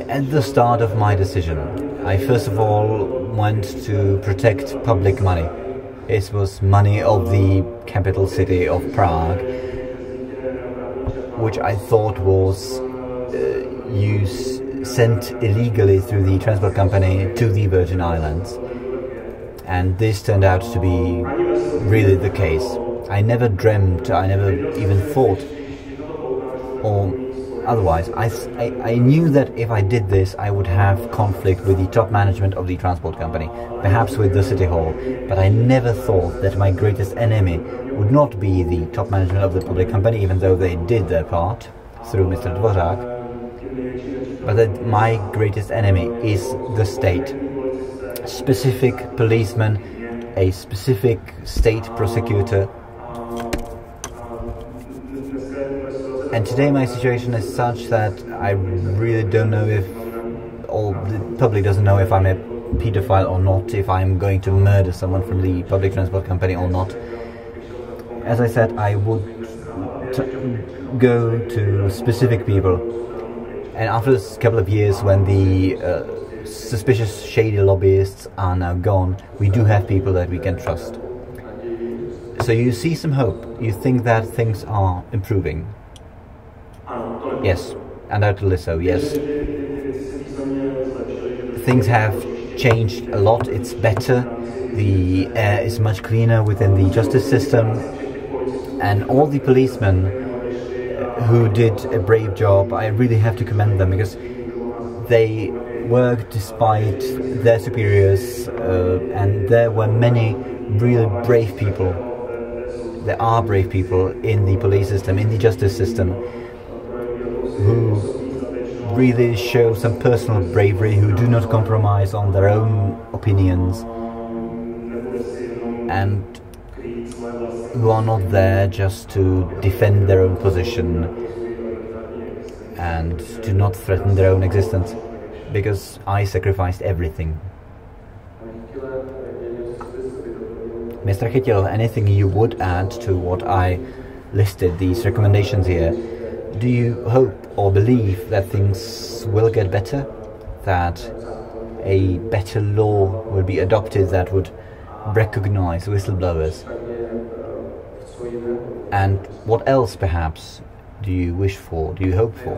At the start of my decision, I first of all went to protect public money. It was money of the capital city of Prague, which I thought was sent illegally through the transport company to the Virgin Islands. And this turned out to be really the case. I never dreamt, I never even thought, or otherwise. I knew that if I did this, I would have conflict with the top management of the transport company, perhaps with the city hall, but I never thought that my greatest enemy would not be the top management of the public company, even though they did their part through Mr. Dvorak, but that my greatest enemy is the state. Specific policeman, a specific state prosecutor. And today my situation is such that I really don't know if, or the public doesn't know if I'm a pedophile or not, if I'm going to murder someone from the public transport company or not. As I said, I would go to specific people. And after a couple of years, when the suspicious, shady lobbyists are now gone, we do have people that we can trust. So you see some hope. You think that things are improving. Yes, undoubtedly so, yes. Things have changed a lot, it's better. The air is much cleaner within the justice system. And all the policemen who did a brave job, I really have to commend them, because they worked despite their superiors, and there were many really brave people. There are brave people in the police system, in the justice system, who really show some personal bravery, who do not compromise on their own opinions, and who are not there just to defend their own position and to not threaten their own existence, because I sacrificed everything. Mr. Chytil, anything you would add to what I listed, these recommendations here? Do you hope or believe that things will get better? That a better law will be adopted that would recognize whistleblowers? And what else, perhaps, do you wish for, do you hope for?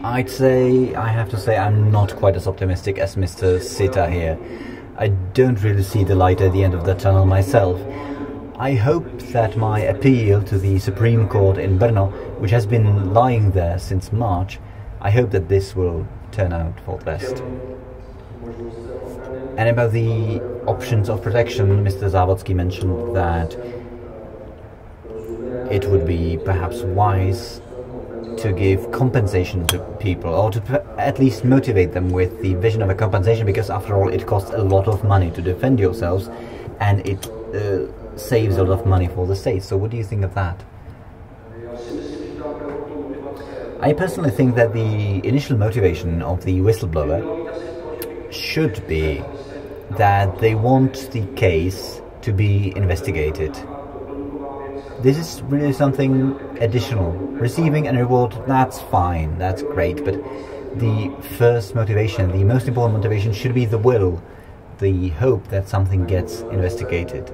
I have to say, I'm not quite as optimistic as Mr. Sita here. I don't really see the light at the end of the tunnel myself. I hope that my appeal to the Supreme Court in Brno, which has been lying there since March, I hope that this will turn out for the best. And about the options of protection, Mr. Závodský mentioned that it would be perhaps wise to give compensation to people, or to at least motivate them with the vision of a compensation, because after all it costs a lot of money to defend yourselves, and it saves a lot of money for the state. So what do you think of that? I personally think that the initial motivation of the whistleblower should be that they want the case to be investigated. This is really something additional. Receiving a reward, that's fine, that's great, but the first motivation, the most important motivation should be the will, the hope that something gets investigated.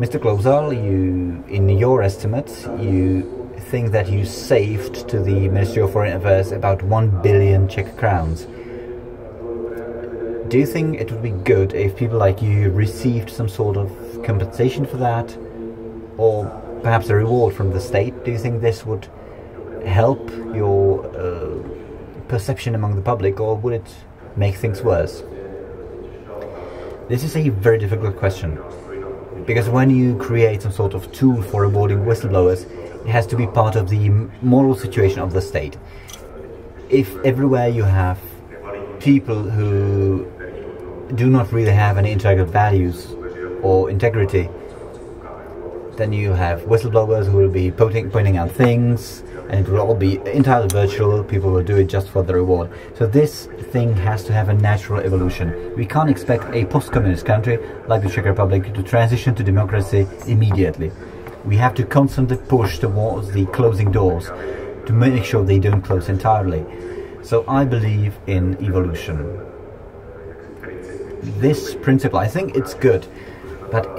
Mr. Klobzal, in your estimates, you think that you saved to the Ministry of Foreign Affairs about 1 billion Czech crowns. Do you think it would be good if people like you received some sort of compensation for that? Or perhaps a reward from the state? Do you think this would help your perception among the public, or would it make things worse? This is a very difficult question, because when you create some sort of tool for rewarding whistleblowers, it has to be part of the moral situation of the state. If everywhere you have people who do not really have any integral values or integrity, then you have whistleblowers who will be pointing out things, and it will all be entirely virtual. People will do it just for the reward. So this thing has to have a natural evolution. We can't expect a post-communist country like the Czech Republic to transition to democracy immediately. We have to constantly push towards the closing doors to make sure they don't close entirely. So I believe in evolution. This principle, I think it's good, but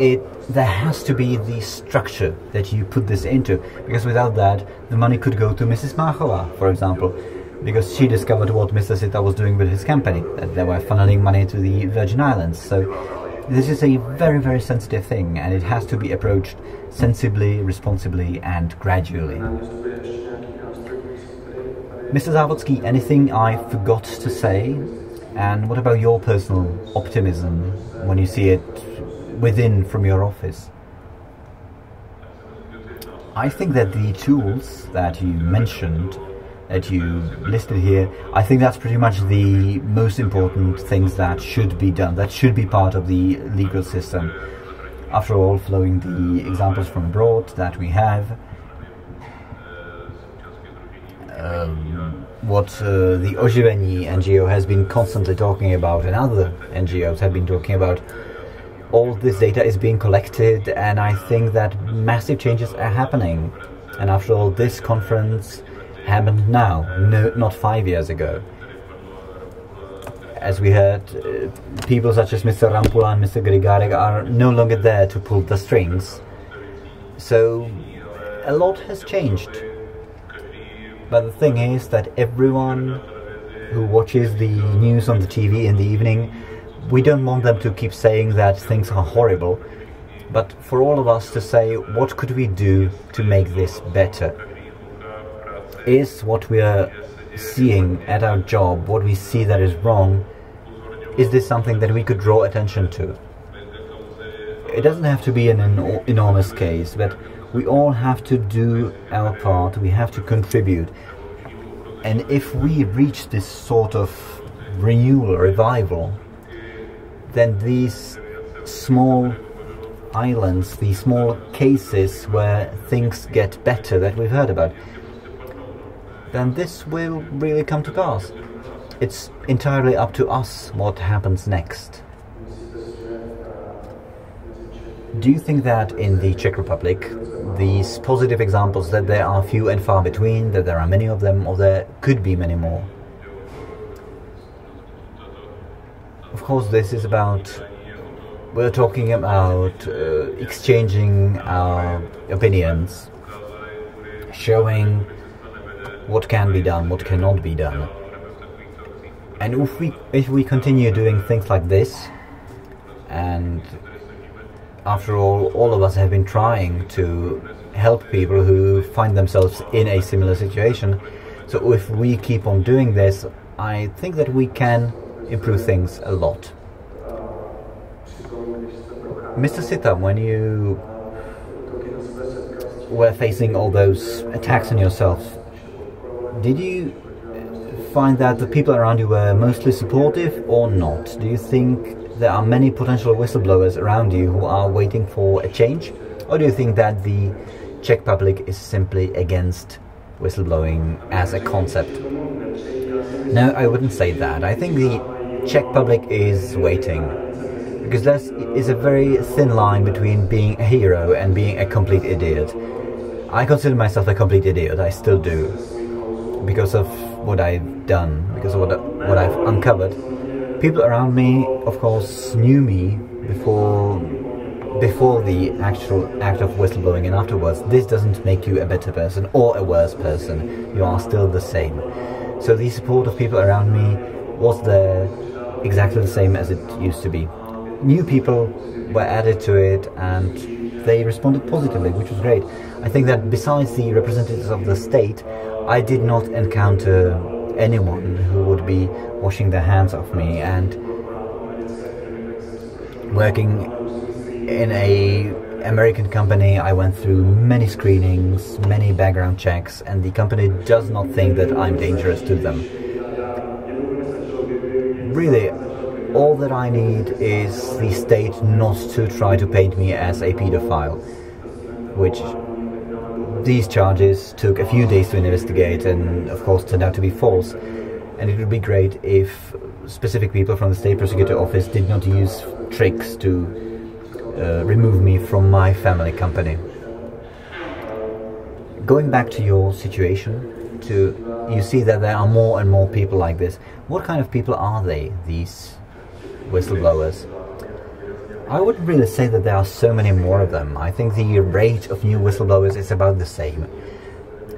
there has to be the structure that you put this into, because without that, the money could go to Mrs. Máchová, for example, because she discovered what Mr. Sita was doing with his company, that they were funneling money to the Virgin Islands. So this is a very, very sensitive thing, and it has to be approached sensibly, responsibly, and gradually. Mr. Závodský, anything I forgot to say? And what about your personal optimism when you see it within from your office? I think that the tools that you mentioned, that you listed here, I think that's pretty much the most important things that should be done, that should be part of the legal system. After all, following the examples from abroad that we have, what the iveni NGO has been constantly talking about, and other NGOs have been talking about, all this data is being collected, and I think that massive changes are happening. And after all, this conference happened now, not 5 years ago. As we heard, people such as Mr. Rampula and Mr. Grigarek are no longer there to pull the strings. So a lot has changed. But the thing is that everyone who watches the news on the TV in the evening, we don't want them to keep saying that things are horrible, but for all of us to say, what could we do to make this better? Is what we are seeing at our job, what we see that is wrong, is this something that we could draw attention to? It doesn't have to be an enormous case, but we all have to do our part, we have to contribute. And if we reach this sort of renewal, revival, then these small islands, these small cases where things get better that we've heard about, then this will really come to pass. It's entirely up to us what happens next. Do you think that in the Czech Republic, these positive examples, that there are few and far between, that there are many of them, or there could be many more? Of course, this is about, we're talking about exchanging our opinions, showing what can be done, what cannot be done. And if we continue doing things like this, and after all of us have been trying to help people who find themselves in a similar situation, so if we keep on doing this, I think that we can improve things a lot. Mr. Sita, when you were facing all those attacks on yourself, did you find that the people around you were mostly supportive or not? Do you think there are many potential whistleblowers around you who are waiting for a change? Or do you think that the Czech public is simply against whistleblowing as a concept? No, I wouldn't say that. I think the Czech public is waiting, because there is a very thin line between being a hero and being a complete idiot. I consider myself a complete idiot, I still do, because of what I've done, because of what I've uncovered. People around me, of course, knew me before before the actual act of whistleblowing and afterwards, this doesn't make you a better person or a worse person. You are still the same. So the support of people around me was there exactly the same as it used to be. New people were added to it and they responded positively, which was great. I think that besides the representatives of the state, I did not encounter anyone who would be washing their hands off me. And working in a American company, I went through many screenings, many background checks, and the company does not think that I'm dangerous to them. Really, all that I need is the state not to try to paint me as a pedophile, which these charges took a few days to investigate and of course turned out to be false. And it would be great if specific people from the state prosecutor office did not use tricks to remove me from my family company. Going back to your situation, you see that there are more and more people like this. What kind of people are they, these whistleblowers? I wouldn't really say that there are so many more of them. I think the rate of new whistleblowers is about the same.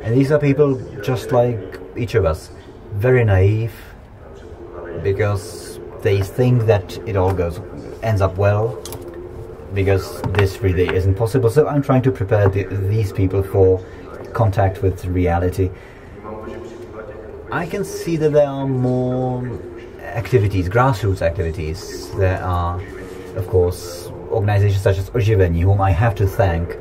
And these are people just like each of us, very naive, because they think that it all ends up well, because this really isn't possible. So I'm trying to prepare these people for contact with reality. I can see that there are more activities, grassroots activities. There are, of course, organizations such as iveni, whom I have to thank.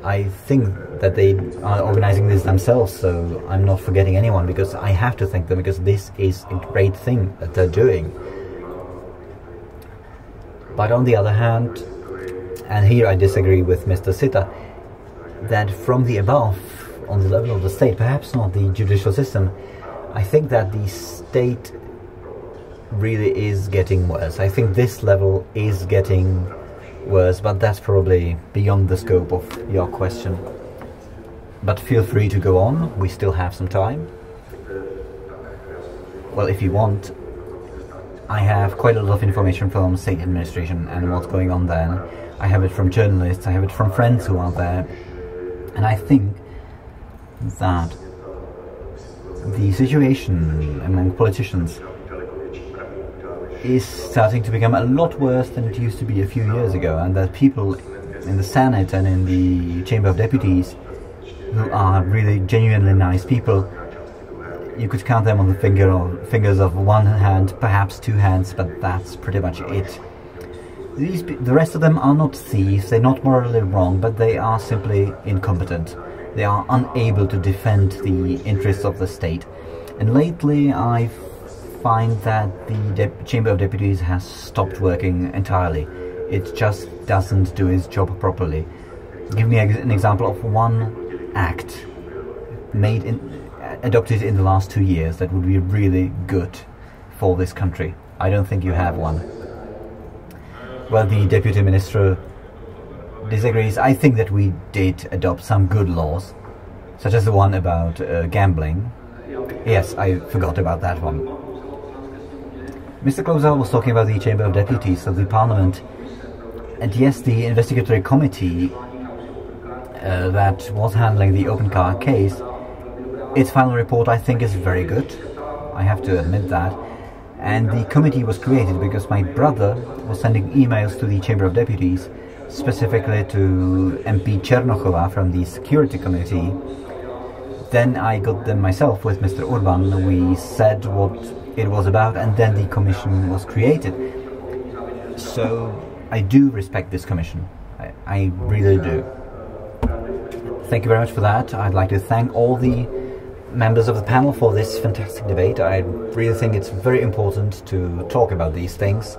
I think that they are organizing this themselves, so I'm not forgetting anyone, because I have to thank them, because this is a great thing that they're doing. But on the other hand, and here I disagree with Mr. Sita, that from the above, on the level of the state, perhaps not the judicial system, I think that the state really is getting worse. I think this level is getting worse, but that's probably beyond the scope of your question. But feel free to go on, we still have some time. Well, if you want, I have quite a lot of information from state administration and what's going on there. I have it from journalists, I have it from friends who are there, and I think that the situation among politicians is starting to become a lot worse than it used to be a few years ago, and that people in the Senate and in the Chamber of Deputies who are really genuinely nice people, you could count them on the fingers of one hand, perhaps two hands, but that's pretty much it. The rest of them are not thieves, they're not morally wrong, but they are simply incompetent. They are unable to defend the interests of the state. And lately I find that the Chamber of Deputies has stopped working entirely. It just doesn't do its job properly. Give me an example of one act adopted in the last 2 years that would be really good for this country. I don't think you have one. Well, the Deputy Minister disagrees. I think that we did adopt some good laws, such as the one about gambling. Yes, I forgot about that one. Mr. Klosar was talking about the Chamber of Deputies of the Parliament, and yes, the investigatory committee that was handling the open car case, its final report I think is very good. I have to admit that. And the committee was created because my brother was sending emails to the Chamber of Deputies, specifically to MP Chernochova from the Security Committee. Then I got them myself with Mr. Urban. We said what it was about, and then the commission was created. So I do respect this commission. I really do. Thank you very much for that. I'd like to thank all the members of the panel for this fantastic debate. I really think it's very important to talk about these things,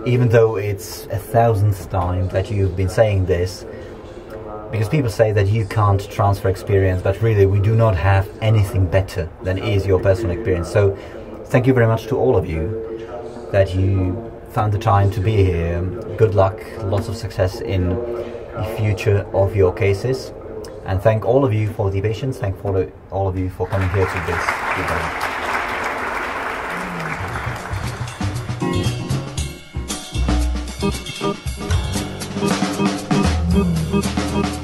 even though it's 1,000th time that you've been saying this, because people say that you can't transfer experience, but really we do not have anything better than is your personal experience. So thank you very much to all of you that you found the time to be here. Good luck, lots of success in the future of your cases. And thank all of you for the patience, thank all of you for coming here to this debate. you.